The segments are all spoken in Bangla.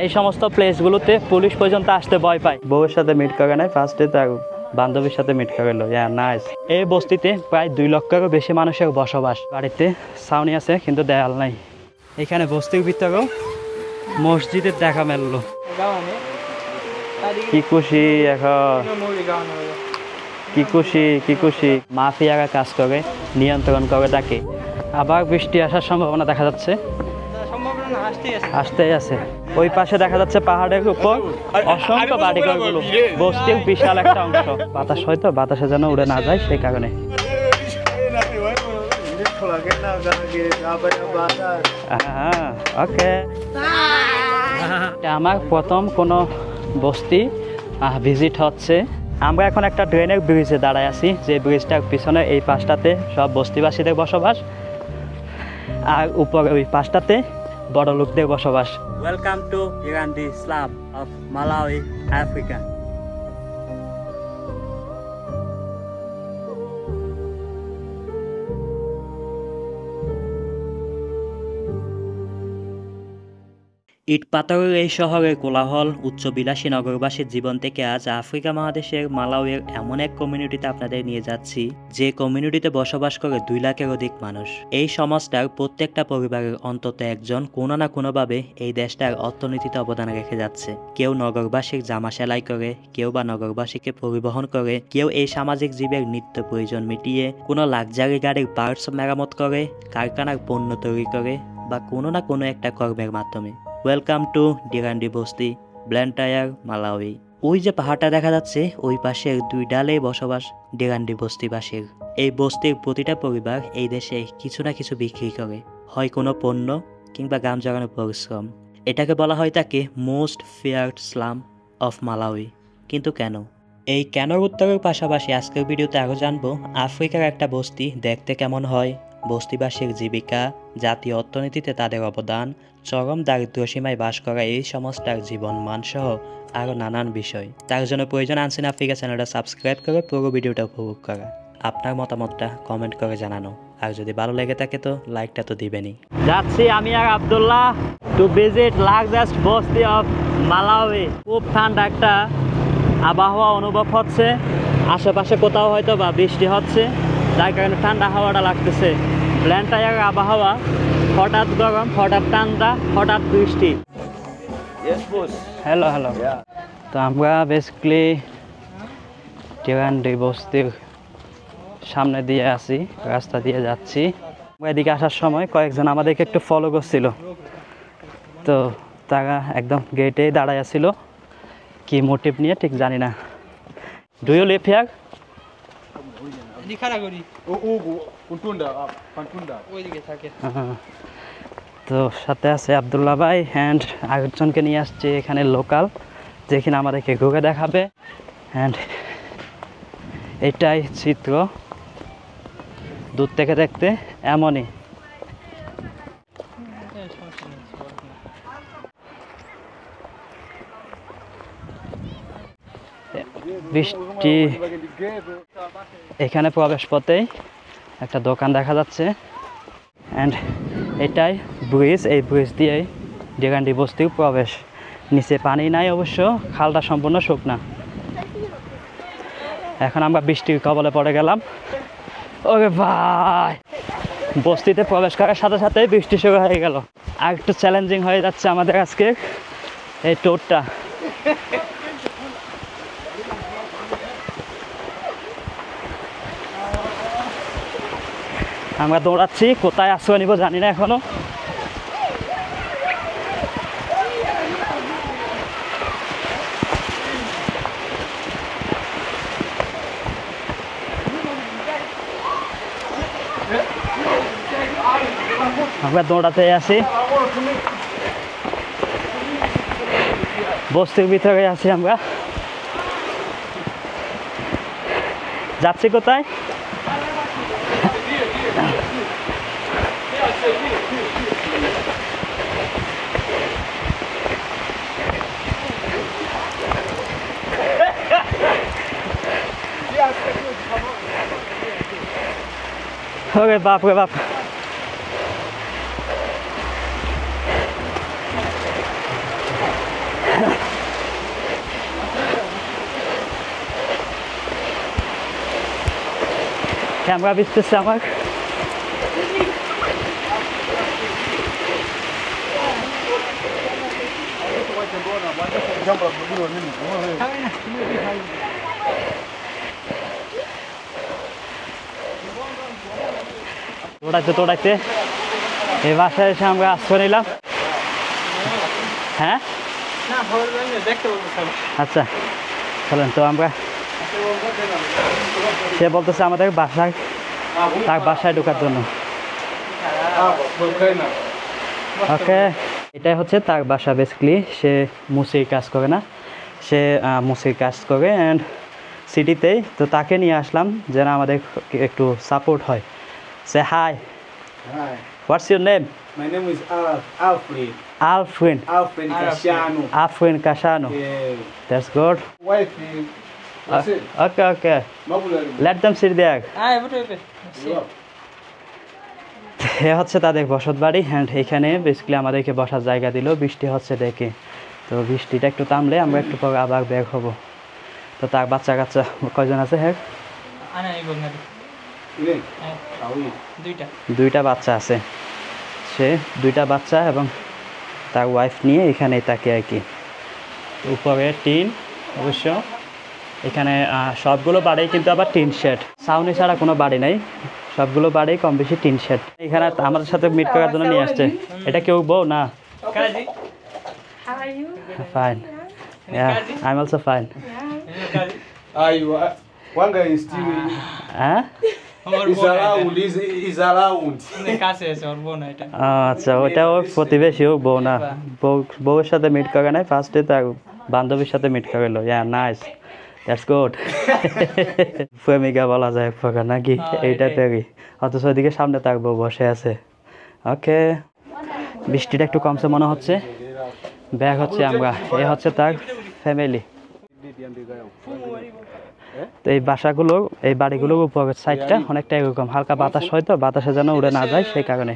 এই সমস্ত প্লেসগুলোতে পুলিশ পর্যন্ত আসতে ভয় পায়। বউয়ের সাথে মিট করে নেয়, ফার্স্টে তার বান্ধবীর সাথে মিট করে লো। নাইস। এই বস্তিতে প্রায় 2 লক্ষেরও বেশি মানুষের বসবাস। বাড়িতে ছাউনি আছে কিন্তু দেয়াল নাই। এখানে বস্তির ভিতরেও মসজিদের দেখা মেললো। কি খুশি এখন, কি খুশি, কি খুশি। মাফিয়ারা কাজ করে, নিয়ন্ত্রণ করে তাকে। আবার বৃষ্টি আসার সম্ভাবনা দেখা যাচ্ছে, আসতেই আছে। ওই পাশে দেখা যাচ্ছে পাহাড়ের উপর অসংখ্য বাড়িঘরগুলো, বস্তির বিশাল একটা অংশ। বাতাস হয়তো, বাতাসে যেন উড়ে না যায় সেই কারণে। ওকে, আমার প্রথম কোনো বস্তি ভিজিট হচ্ছে। আমরা এখন একটা ট্রেনের ব্রিজে দাঁড়ায় আছি, যে ব্রিজটার পিছনে এই পাশটাতে সব বস্তিবাসীদের বসবাস, আর উপরে ওই পাশটাতে বড় লোকদের বসবাস। Welcome to Ndirande slum of Malawi, Africa. ইট পাথরের এই শহরের কোলাহল, উচ্চবিলাসী নগরবাসীর জীবন থেকে আজ আফ্রিকা মহাদেশের মালাউইয়ের এমন এক কমিউনিটিতে আপনাদের নিয়ে যাচ্ছি, যে কমিউনিটিতে বসবাস করে 2 লাখের অধিক মানুষ। এই সমাজটার প্রত্যেকটা পরিবারের অন্তত একজন কোনো না কোনোভাবে এই দেশটার অর্থনীতিতে অবদান রেখে যাচ্ছে। কেউ নগরবাসীর জামা সেলাই করে, কেউ বা নগরবাসীকে পরিবহন করে, কেউ এই সামাজিক জীবের নিত্য প্রয়োজন মিটিয়ে, কোনো লাক্সারি গাড়ির পার্টস মেরামত করে, কারখানার পণ্য তৈরি করে, বা কোনো না কোনো একটা কর্মের মাধ্যমে। ওয়েলকাম টু ডিরান্ডি বস্তি, ব্ল্যান্টায়ার, মালাউই। ওই যে পাহাড়টা দেখা যাচ্ছে, ওই পাশের 2 ডালেই বসবাস ডিরান্ডি বস্তিবাসীর। এই বস্তির প্রতিটা পরিবার এই দেশে কিছু না কিছু বিক্রি করে, হয় কোনো পণ্য কিংবা গাম জড়ানো পরিশ্রম। এটাকে বলা হয় তাকে most feared slum of Malawi. কিন্তু কেন? এই কেনর উত্তরের পাশাপাশি আজকের ভিডিওতে আরও জানবো আফ্রিকার একটা বস্তি দেখতে কেমন হয়, বস্তিবাসীর জীবিকা, জাতীয় অর্থনীতিতে তাদের অবদান, চরম দারিদ্র্য সীমায় বাস করা এই সমাজটার জীবন মান সহ আরও নানান বিষয়। তার জন্য প্রয়োজন আনসিন আফ্রিকা চ্যানেলটা সাবস্ক্রাইব করে পুরো ভিডিওটা উপভোগ করা, আপনার মতামতটা কমেন্ট করে জানানো, আর যদি ভালো লেগে থাকে তো লাইকটা তো দিবেনই। যাচ্ছি আমি আর আব্দুল্লাহ টু ভিজিট লার্জেস্ট বস্তি অফ মালাউই। খুব ঠান্ডা একটা আবহাওয়া অনুভব হচ্ছে, আশেপাশে কোথাও হয়তো বা বৃষ্টি হচ্ছে, যার কারণে ঠান্ডা হাওয়াটা লাগতেছে। ব্ল্যান্টায়ার আবহাওয়া, হঠাৎ গরম, হঠাৎ ঠান্ডা, হঠাৎ বৃষ্টি। Hello hello. তো আমরা বেসিক্যালি ডিরান্ডি বস্তির সামনে দিয়ে আসি, রাস্তা দিয়ে যাচ্ছি। এদিকে আসার সময় কয়েকজন আমাদেরকে একটু ফলো করছিল, তো তারা একদম গেটেই দাঁড়ায় ছিল, কি মোটিভ নিয়ে ঠিক জানি না। Do you live here? তো সাথে আছে আব্দুল্লাহ ভাই অ্যান্ড আরেকজনকে নিয়ে আসছে এখানে লোকাল, যেখানে আমাদেরকে ঘুরে দেখাবে। অ্যান্ড এটাই চিত্র, দূর থেকে দেখতে এমনই। বৃষ্টি, এখানে প্রবেশ পথেই একটা দোকান দেখা যাচ্ছে। অ্যান্ড এটাই ব্রিজ, এই ব্রিজ দিয়েই ডিরান্ডি বস্তির প্রবেশ। নিচে পানি নাই অবশ্য, খালটা সম্পূর্ণ শুকনা। এখন আমরা বৃষ্টির কবলে পড়ে গেলাম। ওরে ভাই, বস্তিতে প্রবেশ করার সাথে সাথে বৃষ্টি শুরু হয়ে গেল। আর একটু চ্যালেঞ্জিং হয়ে যাচ্ছে আমাদের আজকে এই ট্যুরটা। আমরা দৌড়াচ্ছি, কোথায় আশ্রয় নিব জানি না এখনো। আমরা দৌড়াতে আসি, বস্তির ভিতরে আছি আমরা। যাচ্ছি কোথায়? ওরে বাপ রে বাপ, ক্যামেরা ভিজতেছে আমার। দৌড়াইতে এই বাসায় এসে আমরা আশ্রয় নিলাম। হ্যাঁ আচ্ছা চলেন। তো আমরা সে বলতেছে আমাদের বাসায়, তার বাসায় ঢোকার জন্য। ওকে, এটাই হচ্ছে তার বাসা। বেসিক্যালি সে মুসির কাজ করে না, সে মুসির কাজ করে অ্যান্ড সিটিতেই। তো তাকে নিয়ে আসলাম যেন আমাদের একটু সাপোর্ট হয়। সে hi. Hi. What's your name? My name is Alfred. Alfred. Alfred Casciano. Alfred Casciano. Yeah. That's good. Wife. That's it. Okay. Mabulari. Let them sit there. Yeah. এ হচ্ছে তাদের বসত বাড়ি অ্যান্ড এখানে বেসিক্যালি আমাদেরকে বসার জায়গা দিল। বৃষ্টি হচ্ছে দেখে, তো বৃষ্টিটা একটু থামলে আমরা একটু পরে আবার বের হব। তো তার বাচ্চা কাচ্চা কয়জন আছে? হ্যাঁ দুইটা বাচ্চা আছে। সে দুইটা বাচ্চা এবং তার ওয়াইফ নিয়ে এখানে থাকে আর কি। উপরে টিন, অবশ্য এখানে সবগুলো বাড়ি কিন্তু আবার টিন শেড, ছাউনি ছাড়া কোনো বাড়ি নাই। সবগুলো বাড়ি কম বেশি টিন শেড। এখানে আমাদের সাথে মিট করার জন্য নিয়ে আসছে। এটা কেউ বউ না? Fine, I am also fine. One guy is still. হ্যাঁ Is around. আচ্ছা, ওটা ওর প্রতিবেশী, ও বউ না। বউয়ের সাথে মিট করে নাই, ফার্স্টে তার বান্ধবীর সাথে মিট করে লো। ইয়া নাইস, দ্যাটস গুড। প্রেমিকা বলা যায় এক প্রকার নাকি? এইটা পেরি, অথচ ওইদিকে সামনে তার বউ বসে আছে। ওকে, বৃষ্টিটা একটু কমছে মনে হচ্ছে। ব্যাগ হচ্ছে আমরা, এ হচ্ছে তার ফ্যামিলি। তো এই বাসাগুলো, এই বাড়িগুলোর উপরের সাইডটা অনেকটা এরকম হালকা বাতাস, হয়তো বাতাসে যেন উড়ে না যায় সেই কারণে।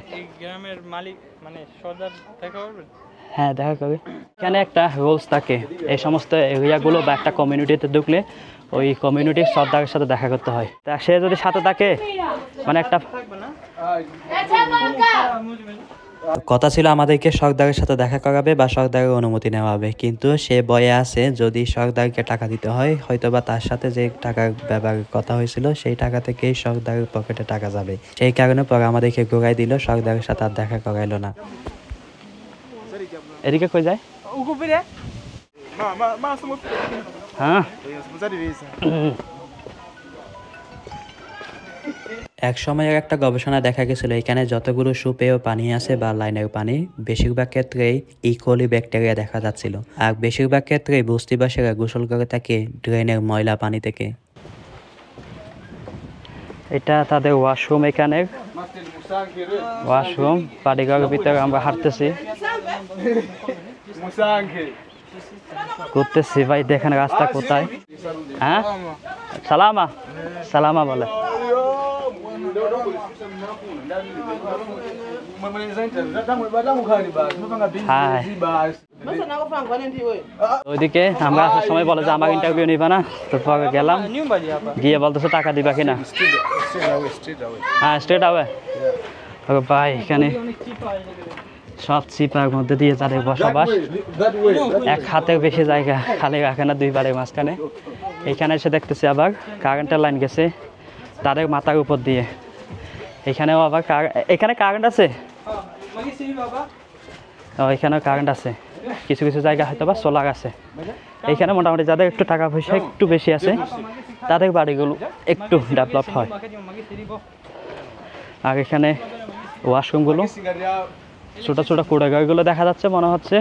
হ্যাঁ দেখা করি। এখানে একটা রুলস থাকে, এই সমস্ত এরিয়াগুলো বা একটা কমিউনিটিতে ঢুকলে ওই কমিউনিটির সর্দারের সাথে দেখা করতে হয়। তা সে যদি সাথে থাকে, মানে একটা কথা ছিল আমাদেরকে সর্দারের সাথে দেখা করাবে বা সর্দারের অনুমতি নেওয়া হবে, কিন্তু সে ভয়ে আছে যদি সর্দারকে টাকা দিতে হয়, হয়তো বা তার সাথে যে টাকার ব্যাপারে কথা হয়েছিল সেই টাকা থেকেই সর্দারের পকেটে টাকা যাবে। সেই কারণে পরে আমাদেরকে ঘুরাই দিল, সর্দারের সাথে আর দেখা করাইলো না। এদিকে কই যায়? হ্যাঁ, এক সময়ের একটা গবেষণায় দেখা গেছিল এখানে যতগুলো সুপেয় পানি আছে বা লাইনের পানি, বেশিরভাগ ক্ষেত্রেই ইকোলি ব্যাকটেরিয়া দেখা যাচ্ছিল। আর বেশিরভাগ ক্ষেত্রেই বস্তিবাসীরা গোসল করে থাকে ড্রেনের ময়লা পানি থেকে। এটা তাদের ওয়াশরুম। এখানে ওয়াশরুম, পানিঘরের ভিতরে আমরা হাঁটতেছি, ঘুরতেছি। ভাই দেখেন রাস্তা কোথায়। হ্যাঁ সালামা, সালামা বলে। ওইদিকে আমরা আসার সময় বলে যে আমার ইন্টারভিউ নিবা না, তো পরে গেলাম, গিয়ে বলতেছে টাকা দিবা কিনা। হ্যাঁ স্ট্রেট আওয়ে। ভাই এখানে সব চিপার মধ্যে দিয়ে তাদের বসবাস। এক হাতের বেশি জায়গা খালি রাখে না, দুই বাড়ির মাঝখানে। এইখানে এসে দেখতেছি আবার কারেন্টের লাইন গেছে তাদের মাথার উপর দিয়ে। এখানেও আবার এখানে কারেন্ট আছে, এখানেও কারেন্ট আছে। কিছু কিছু জায়গা হয়তো বা সোলার আছে। এইখানে মোটামুটি যাদের একটু টাকা পয়সা একটু বেশি আছে তাদের বাড়িগুলো একটু ডেভেলপ হয়। আর এখানে ওয়াশরুমগুলো, ছোট ছোট কুড়াঘরগুলো দেখা যাচ্ছে, মনে হচ্ছে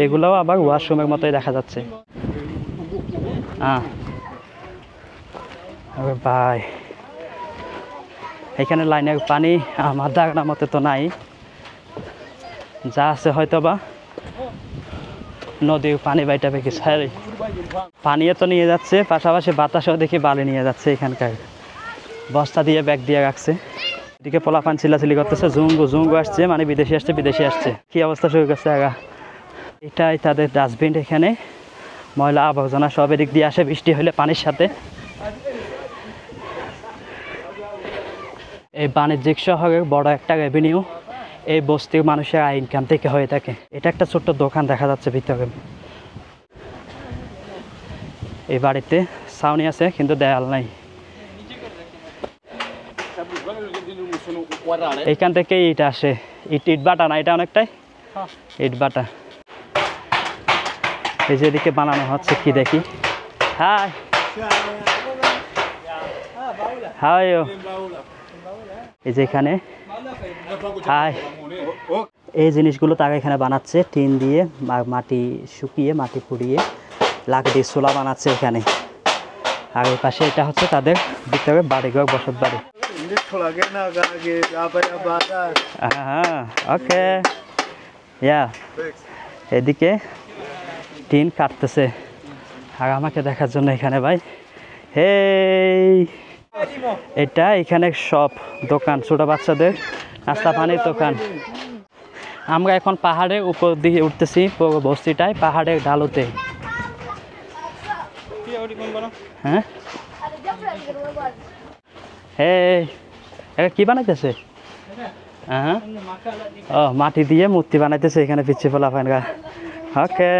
এগুলোও আবার ওয়াশরুমের মতোই দেখা যাচ্ছে। ভাই এখানে লাইনের পানি আমার ধারণা মতে তো নাই, যা আছে হয়তো বা নদীর পানি বাইটা পেকে সারি পানিও তো নিয়ে যাচ্ছে, পাশাপাশি বাতাসও দেখি বালি নিয়ে যাচ্ছে। এখানকার বস্তা দিয়ে ব্যাগ দিয়ে রাখছে। এদিকে পোলাপান চিল্লাচিল্লি করতেছে, জুঙ্গু আসছে, মানে বিদেশি আসছে। কি অবস্থা শুরু করছে আগা। এটাই তাদের ডাস্টবিন। এখানে ময়লা আবর্জনা সব এদিক দিয়ে আসে বৃষ্টি হলে পানির সাথে। এই বাণিজ্যিক শহরের বড় একটা রেভিনিউ এই বস্তির মানুষের আয় ইনকাম থেকে হয়ে থাকে। এটা একটা ছোট্ট দোকান দেখা যাচ্ছে ভিতরে। এই বাড়িতে ছাউনি আছে কিন্তু দেয়াল নাই। এইখান থেকে ইট আসে, ইট বাটা না, এটা অনেকটাই ইট বাটা। এই যেদিকে বানানো হচ্ছে কি দেখি। হাই হাই, এই যে এখানে হাই, এই জিনিসগুলো তারা এখানে বানাচ্ছে টিন দিয়ে, মাটি শুকিয়ে মাটি পুড়িয়ে লাখ দিয়ে চোলা বানাচ্ছে এখানে। আর এই পাশে এটা হচ্ছে তাদের ভিতরে বাড়িঘর, বসত বাড়ি। হ্যাঁ, ওকে, ইয়া। এদিকে টিন কাটতেছে আর আমাকে দেখার জন্য এখানে ভাই। হেই, এটা এখানে সব দোকান, ছোট বাচ্চাদের নাস্তা পানির দোকান। আমরা এখন পাহাড়ের উপর দিকে উঠতেছি, পুরো বস্তিটায় পাহাড়ের ঢালুতে। হ্যাঁ, হেই, এটা কি বানাইতেছে? হ্যাঁ, ও মাটি দিয়ে মূর্তি বানাইতেছে এখানে পিছিয়ে ফেলা ফাইনগা। ওকে,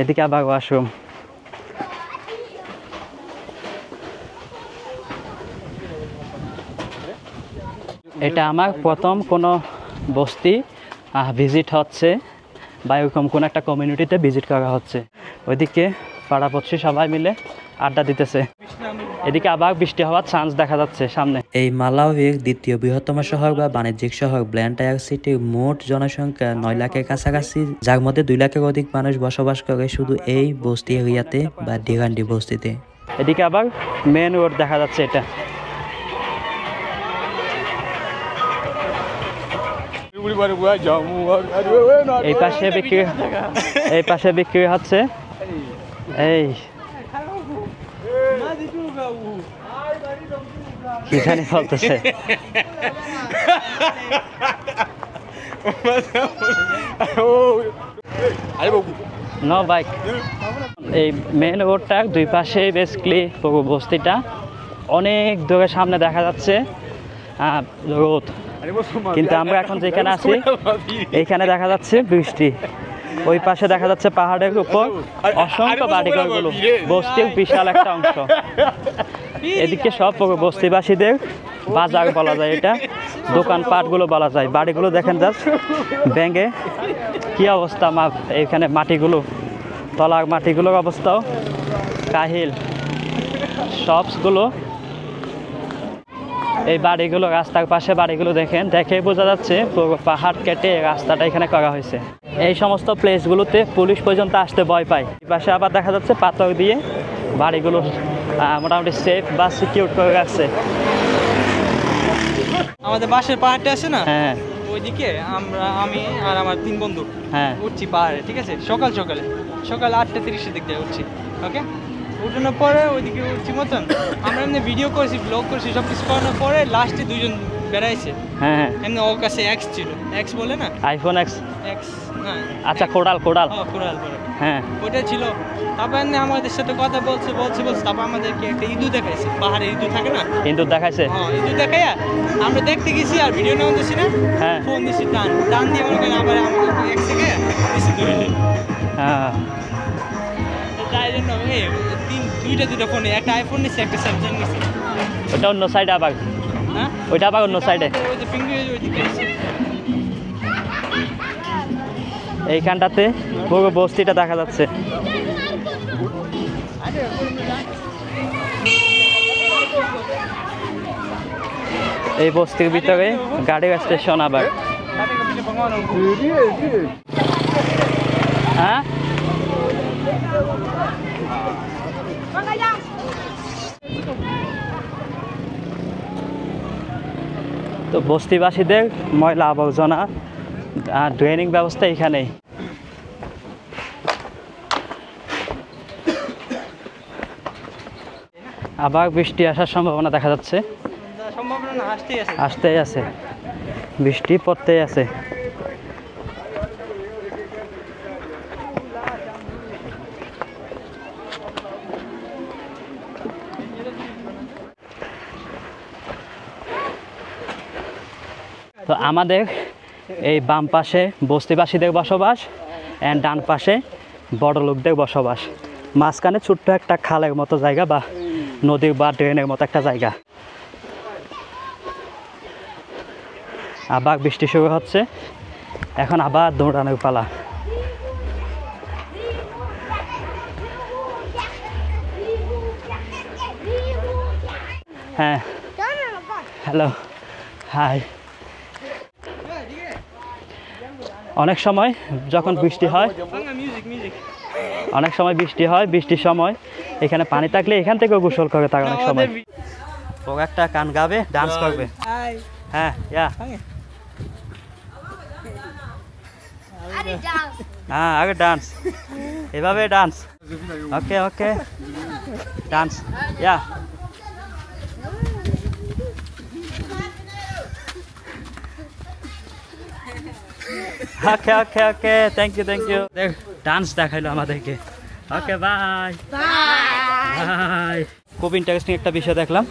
এদিকে আবার ওয়াশরুম। এটা আমার প্রথম কোনো বস্তি ভিজিট হচ্ছে বা এরকম কোনো একটা কমিউনিটিতে ভিজিট করা হচ্ছে। ওইদিকে পাড়াপড়শি সবাই মিলে আড্ডা দিতেছে। এদিকে আবার বৃষ্টি হওয়ার চান্স দেখা যাচ্ছে সামনে। এই মালাউইর দ্বিতীয় বৃহত্তম শহর বা বাণিজ্যিক শহর ব্ল্যান্টায়ার সিটির মোট জনসংখ্যা 9 লাখের কাছাকাছি, যার মধ্যে 2 লাখের অধিক মানুষ বসবাস করে শুধু এই বস্তি এরিয়াতে বা ডিগান্ডি বস্তিতে। এদিকে আবার মেন রোড দেখা যাচ্ছে। এটা এই পাশে বিক্রি হচ্ছে। এই কি জানি বলতেছে। No bike. এই মেন রোডটার দুই পাশে বেসিক্যালি পুরো বস্তিটা, অনেক দূরে সামনে দেখা যাচ্ছে রোদ, কিন্তু আমরা এখন যেখানে আছি এইখানে দেখা যাচ্ছে বৃষ্টি। ওই পাশে দেখা যাচ্ছে পাহাড়ের উপর অসংখ্য বাড়িঘরগুলো, বস্তির বিশাল একটা অংশ। এদিকে সব বস্তিবাসীদের বাজার বলা যায়, এটা দোকানপাটগুলো বলা যায়। বাড়িগুলো দেখেন জাস্ট ব্যাঙে কি অবস্থা। এখানে মাটিগুলো, তলার মাটিগুলোর অবস্থাও কাহিল। শপসগুলো, এই বাড়িগুলো, রাস্তার পাশে বাড়িগুলো দেখেন, দেখেই বোঝা যাচ্ছে পুরো পাহাড় কেটে রাস্তাটা এখানে করা হয়েছে। এই সমস্ত প্লেসগুলোতে পুলিশ পর্যন্ত আসতে ভয় পায়। এই পাশে আবার দেখা যাচ্ছে পাথর দিয়ে বাড়িগুলো মোটামুটি সেফ বা সিকিউর করে রাখছে। আমাদের বাসের পাহাড়টা আছে না, হ্যাঁ, ওইদিকে আমি আর আমার 3 বন্ধু হ্যাঁ, উঠছি পাহাড়ে, ঠিক আছে? সকাল 8:30 দিক দিয়ে উঠছি। ওকে, উঠানোর পরে ওইদিকে উঠছি মতন আমরা এমনি ভিডিও করেছি, ব্লগ করেছি, সব কিছু করানোর পরে লাস্টে 2 জন বেড়াইছে। হ্যাঁ, এমনি ওর কাছে এক্স ছিল, এক্স বলে না, আইফোন এক্স, না আচ্ছা, কোড়াল কোরাল বলে, হ্যাঁ, ওইটা ছিল। তারপর এমনি আমাদের সাথে কথা বলছে। তারপর আমাদেরকে একটা ইঁদু দেখাইছে, পাহাড়ে ইঁদু থাকে না, কিন্তু দেখাইছে। হ্যাঁ, ইঁদু দেখাইয়া আমরা দেখতে গেছি আর ভিডিও নেওয়া দিছি না, হ্যাঁ, ফোন দিছি, টান দিয়ে মনে করেন আবার আমাকে এক সেকেন্ড দিছি ধরে। হ্যাঁ, তাই জন্য দুইটা ফোনে, একটা আইফোন নিছি, একটা স্যামসাং নিছি। ওটা অন্য সাইডে আবার, হ্যাঁ, ওইটা আবার অন্য সাইডে। ওই যে পিঙ্গু ওইদিকে আছে। এইখানটাতে পুরো বস্তিটা দেখা যাচ্ছে। এই বস্তির ভিতরে গাড়ির স্টেশন আবার। হ্যাঁ, তো বস্তিবাসীদের ময়লা আবর্জনা ড্রেনিং ব্যবস্থা এখানেই। আবার বৃষ্টি আসার সম্ভাবনা দেখা যাচ্ছে। সম্ভাবনা না, আসতেই আছে, বৃষ্টি পড়তেই আছে। তো আমাদের এই বাম পাশে বস্তিবাসীদের বসবাস অ্যান্ড ডান পাশে বড় লোকদের বসবাস, মাঝখানে ছোট্ট একটা খালের মতো জায়গা বা নদীর বা ড্রেনের মতো একটা জায়গা। আবার বৃষ্টি শুরু হচ্ছে, এখন আবার দৌড়ানোর পালা। হ্যাঁ, হ্যালো, হাই। অনেক সময় যখন বৃষ্টি হয়, অনেক সময় বৃষ্টি হয়, বৃষ্টির সময় এখানে পানি থাকলে এখান থেকেও গোসল করে তার অনেক সময়। ও একটা গান গাবে, ডান্স করবে। হ্যাঁ, হ্যাঁ, আগে ডান্স, এভাবে dance. Okay okay, dance, yeah. Okay okay okay, thank you thank you. দেখ ডান্স দেখাইলো আমাদেরকে। Okay bye bye. খুব ইন্টারেস্টিং একটা বিষয় দেখলাম,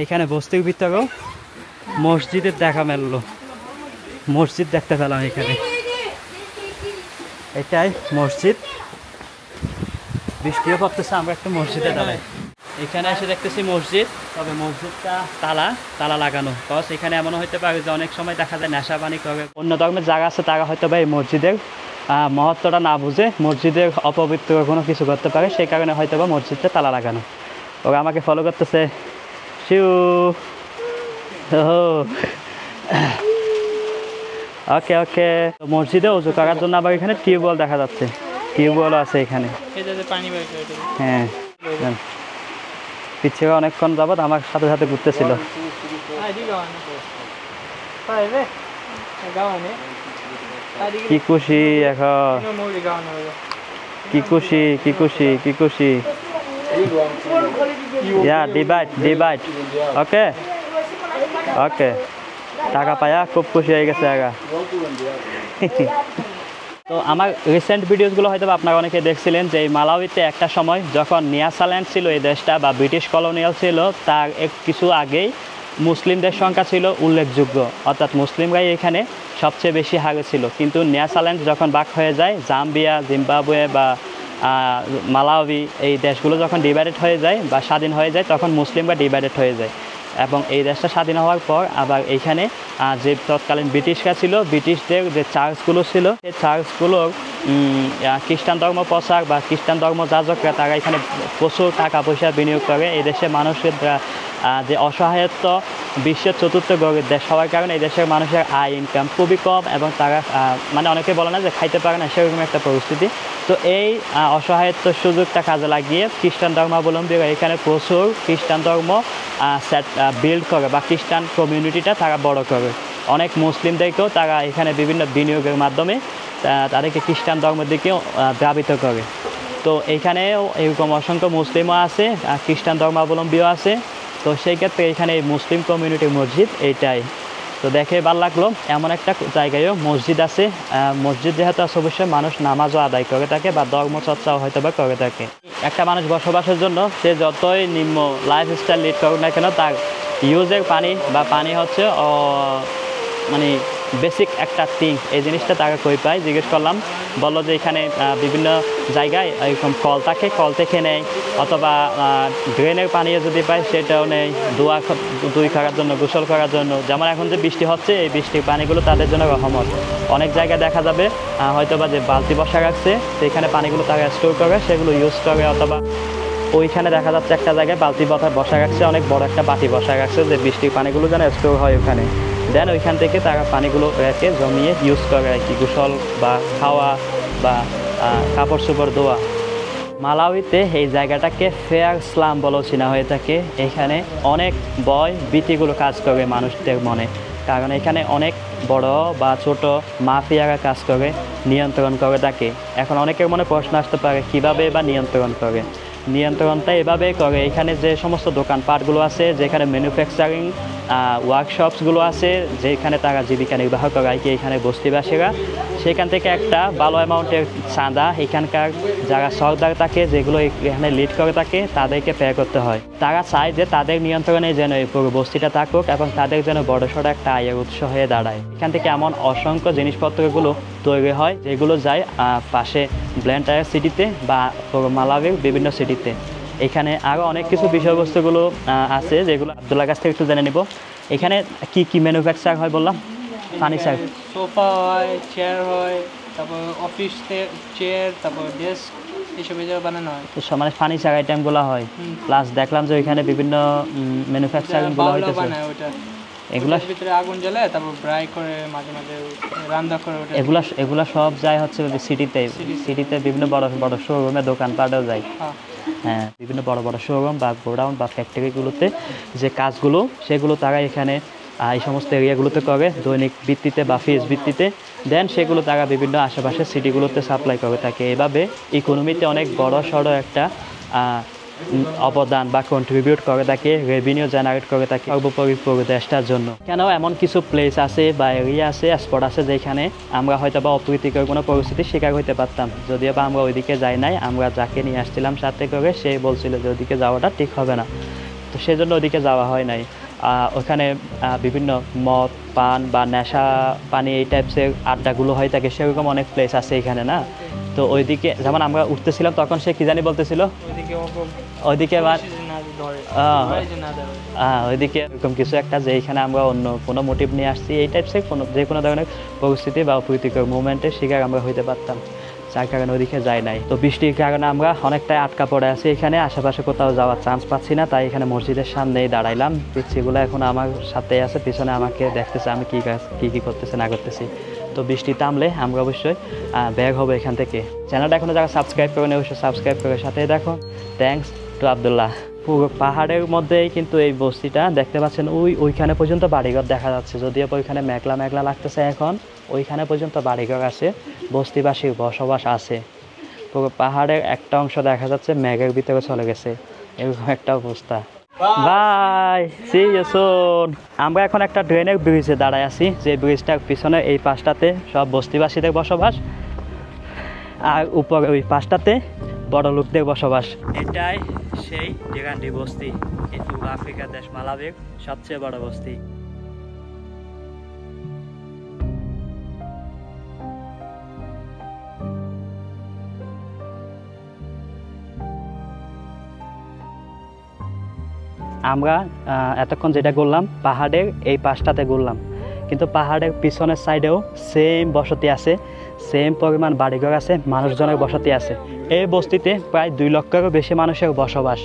এখানে বস্তির ভিতরেও মসজিদের দেখা মেললো, মসজিদ দেখতে পেলাম এখানে। এটাই মসজিদ, বৃষ্টিও পড়তেছে, আমরা একটা মসজিদে দাঁড়াই। এখানে এসে দেখতেছি মসজিদ, তবে মসজিদটা তালা লাগানো। কজ এখানে এমনও হইতে পারে যে অনেক সময় দেখা যায় নেশা পানি করে অন্য ধর্মের জায়গা আছে, তারা হয়তো বা এই মসজিদের মহত্বটা না বুঝে মসজিদের অপবিত্র কোনো কিছু করতে পারে, সেই কারণে হয়তো বা মসজিদটা তালা লাগানো। ওরা আমাকে ফলো করতেছে। শিউ, ওকে ওকে। মসজিদে উজু করার জন্য আবার এখানে টিউবওয়েল দেখা যাচ্ছে, টিউবওয়েলও আছে এখানে। হ্যাঁ, পিছিয়ে অনেকক্ষণ যাবত আমার সাথে সাথে ঘুরতেছিল। কি খুশি এখন, কি খুশি কি খুশি কি খুশি। ইয়া, ডিভাইড ডিভাইড। ওকে ওকে, টাকা পায়া খুব খুশি হয়ে গেছে আগা। তো আমার রিসেন্ট ভিডিওসগুলো হয়তো আপনারা অনেকে দেখছিলেন যে এই মালাউইতে একটা সময় যখন নিয়াসাল্যান্ড ছিল এই দেশটা, বা ব্রিটিশ কলোনিয়াল ছিল, তার কিছু আগেই মুসলিমদের সংখ্যা ছিল উল্লেখযোগ্য, অর্থাৎ মুসলিমরাই এখানে সবচেয়ে বেশি হারে ছিল। কিন্তু নিয়াসাল্যান্ড যখন ভাগ হয়ে যায়, জাম্বিয়া, জিম্বাবুয়ে বা মালাউই এই দেশগুলো যখন ডিভাইডেড হয়ে যায় বা স্বাধীন হয়ে যায়, তখন মুসলিমরা ডিভাইডেড হয়ে যায়। এবং এই দেশটা স্বাধীন হওয়ার পর আবার এইখানে যে তৎকালীন ব্রিটিশরা ছিল, ব্রিটিশদের যে চার্চগুলো ছিল, সেই চার্চগুলোর খ্রিস্টান ধর্ম প্রচার বা খ্রিস্টান ধর্ম যাজকরা তারা এখানে প্রচুর টাকা পয়সা বিনিয়োগ করে। এই দেশের মানুষের যে অসহায়ত্ব বিশ্বের চতুর্থ গরিব দেশ হওয়ার কারণে এই দেশের মানুষের আয় ইনকাম খুবই কম, এবং তারা মানে অনেকে বলে না যে খাইতে পারে না, সেরকম একটা পরিস্থিতি। তো এই অসহায়ত্ব সুযোগটা কাজে লাগিয়ে খ্রিস্টান ধর্মাবলম্বীরা এখানে প্রচুর খ্রিস্টান ধর্ম বিল্ড করে বা খ্রিস্টান কমিউনিটিটা তারা বড় করে। অনেক মুসলিমদেরকেও তারা এখানে বিভিন্ন বিনিয়োগের মাধ্যমে তাদেরকে খ্রিস্টান ধর্মের দিকেও ধাবিত করে। তো এইখানেও এরকম অসংখ্য মুসলিমও আছে, খ্রিস্টান ধর্মাবলম্বীও আছে। তো সেই ক্ষেত্রে এখানে এই মুসলিম কমিউনিটির মসজিদ এইটাই। তো দেখে ভালো লাগলো, এমন একটা জায়গায়ও মসজিদ আছে। মসজিদ যেহেতু আছে, অবশ্যই মানুষ নামাজও আদায় করে থাকে বা ধর্মচর্চাও হয়তো বা করে থাকে। একটা মানুষ বসবাসের জন্য সে যতই নিম্ন লাইফস্টাইল লিড করুক না কেন, তার ইউজের পানি বা পানি হচ্ছে মানে বেসিক একটা থিং। এই জিনিসটা তাকে কই পাই, জিজ্ঞেস করলাম, বললো যে এখানে বিভিন্ন জায়গায় এরকম কল থাকে, কল থেকে নেয়, অথবা ড্রেনের পানিও যদি পায় সেটাও নেই, দুই করার জন্য, গোসল করার জন্য। যেমন এখন যে বৃষ্টি হচ্ছে, এই বৃষ্টির পানিগুলো তাদের জন্য রহমত। অনেক জায়গায় দেখা যাবে হয়তো বা যে বালতি বসা রাখছে, সেখানে পানিগুলো তারা স্টোর করে, সেগুলো ইউজ করে। অথবা ওইখানে দেখা যাচ্ছে একটা জায়গায় বালতি বসা রাখছে, অনেক বড় একটা বাটি বসা রাখছে, যে বৃষ্টির পানিগুলো যেন স্টোর হয় ওখানে। দেন ওইখান থেকে তারা পানিগুলো রেখে জমিয়ে ইউজ করে আর কি, গোসল বা খাওয়া বা কাপড় চোপড় ধোয়া। মালাউইতে এই জায়গাটাকে ফেয়ার স্লাম বলেও চেনা হয়ে থাকে। এখানে অনেক ভয় ভীতিগুলো কাজ করে মানুষদের মনে, কারণ এখানে অনেক বড় বা ছোট মাফিয়ারা কাজ করে, নিয়ন্ত্রণ করে থাকে। এখন অনেকের মনে প্রশ্ন আসতে পারে কীভাবে বা নিয়ন্ত্রণ করে। নিয়ন্ত্রণটা এভাবে করে, এখানে যে সমস্ত দোকানপাটগুলো আছে, যেখানে ম্যানুফ্যাকচারিং ওয়ার্কশপসগুলো আছে, যেখানে তারা জীবিকা নির্বাহ করে আর কি, এখানে বস্তিবাসীরা সেখান থেকে একটা ভালো অ্যামাউন্টের চাঁদা এখানকার যারা সর্দার থাকে, যেগুলো এখানে লিড করে থাকে, তাদেরকে পে করতে হয়। তারা চায় যে তাদের নিয়ন্ত্রণে যেন এই পুরো বস্তিটা থাকুক এবং তাদের যেন বড়সড় একটা আয়ের উৎস হয়ে দাঁড়ায়। এখান থেকে এমন অসংখ্য জিনিসপত্রগুলো তৈরি হয় যেগুলো যায় পাশে ব্ল্যান্টায়ার সিটিতে বা পুরো মালাউইর বিভিন্ন সিটিতে। এখানে আরও অনেক কিছু বিষয়বস্তুগুলো আছে যেগুলো আব্দুল্লাহর কাছ থেকে একটু জেনে নিব। এখানে কি কি ম্যানুফ্যাকচার হয় বললাম? ফার্নিচার, সোফা হয়, চেয়ার হয়, তারপর অফিস চেয়ার, তারপর ডেস্ক, এইসব বানানো হয়। তো মানে ফার্নিচার আইটেমগুলো হয়। প্লাস দেখলাম যে ওইখানে বিভিন্ন ম্যানুফ্যাকচারিংগুলো হইতেছে। এগুলোর ভিতরে আগুন জ্বালায়, তারপর ফ্রাই করে, মাঝে মাঝে রান্না করে। এগুলা সব যায় হচ্ছে সিটিতে বিভিন্ন বড় বড় শোরুমে, দোকানপাটেও যায়। হ্যাঁ, বিভিন্ন বড় বড় শোরুম বা গোডাউন বা ফ্যাক্টরিগুলোতে যে কাজগুলো, সেগুলো তারা এখানে এই সমস্ত এরিয়াগুলোতে করে দৈনিক ভিত্তিতে বা ফিস ভিত্তিতে। দেন সেগুলো তারা বিভিন্ন আশেপাশের সিটিগুলোতে সাপ্লাই করে থাকে। এভাবে ইকোনমিতে অনেক বড় সড়ো একটা অবদান বা কন্ট্রিবিউট করে থাকে, রেভিনিউ জেনারেট করে থাকে সর্বোপরি পুরো দেশটার জন্য। কেন এমন কিছু প্লেস আছে বা এরিয়া আছে, স্পট আছে যেখানে আমরা হয়তো বা অপ্রীতিকর কোনো পরিস্থিতির শিকার হইতে পারতাম, যদিও বা আমরা ওইদিকে যাই নাই। আমরা যাকে নিয়ে আসছিলাম সাথে করে, সে বলছিল যে ওইদিকে যাওয়াটা ঠিক হবে না, তো সেজন্য ওইদিকে যাওয়া হয় নাই। ওখানে বিভিন্ন মদ পান বা নেশা পানি এই টাইপসের আড্ডাগুলো হয়ে থাকে, সেরকম অনেক প্লেস আছে এখানে না। তো ওইদিকে যেমন আমরা উঠতেছিলাম তখন সে কি জানি বলতেছিল, ওইদিকে ওইদিকে এরকম কিছু একটা, যে এখানে আমরা অন্য কোনো মোটিভ নিয়ে আসছি, এই টাইপসের যে কোনো ধরনের পরিস্থিতি বা অপ্রীতিকর মুভমেন্টের শিকার আমরা হইতে পারতাম, যার কারণে ওইদিকে যাই নাই। তো বৃষ্টির কারণে আমরা অনেকটাই আটকা পড়ে আছি এখানে, আশেপাশে কোথাও যাওয়ার চান্স পাচ্ছি না। তাই এখানে মসজিদের সামনেই দাঁড়াইলাম। পিচ্ছিগুলো এখন আমার সাথেই আছে, পিছনে আমাকে দেখতেছে আমি কী করতেছি না করতেছি। তো বৃষ্টি থামলে আমরা অবশ্যই বের হবো এখান থেকে। চ্যানেলটা এখনও যারা সাবস্ক্রাইব করেন অবশ্যই সাবস্ক্রাইব করে সাথেই দেখো। Thanks to Abdullah. পুরো পাহাড়ের মধ্যেই কিন্তু এই বস্তিটা দেখতে পাচ্ছেন। ওইখানে পর্যন্ত বাড়িঘর দেখা যাচ্ছে, যদিও ওইখানে মেঘলা মেঘলা লাগতেছে এখন। ওইখানে পর্যন্ত বাড়িঘর আছে, বস্তিবাসীর বসবাস আছে। পুরো পাহাড়ের একটা অংশ দেখা যাচ্ছে মেঘের ভিতরে চলে গেছে, এরকম একটা অবস্থা। Bye, see you soon. আমরা এখন একটা ড্রেনের ব্রিজে দাঁড়ায় আছি, যে ব্রিজটার পিছনে এই পাশটাতে সব বস্তিবাসীদের বসবাস, আর উপরে ওই পাশটাতে বড় লোকদের বসবাস। এটাই সেই ডিগান্ডি বস্তি, এই পূর্ব আফ্রিকার দেশ মালাউইর সবচেয়ে বড় বস্তি। আমরা এতক্ষণ যেটা ঘুরলাম পাহাড়ের এই পাশটাতে ঘুরলাম, কিন্তু পাহাড়ের পিছনের সাইডেও সেম বসতি আছে, সেম পরিমাণ বাড়িঘর আছে, মানুষজনের বসতি আছে। এই বস্তিতে প্রায় 2 লক্ষেরও বেশি মানুষের বসবাস,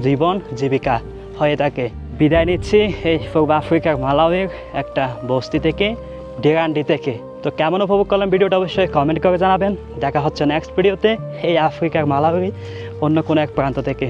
জীবন জীবিকা হয়ে থাকে। বিদায় নিচ্ছি এই পূর্ব আফ্রিকার মালাউইর একটা বস্তি থেকে, ডিগান্ডি থেকে। তো কেমন উপভোগ করলাম ভিডিওটা অবশ্যই কমেন্ট করে জানাবেন। দেখা হচ্ছে নেক্সট ভিডিওতে এই আফ্রিকার মালাউই অন্য কোনো এক প্রান্ত থেকে।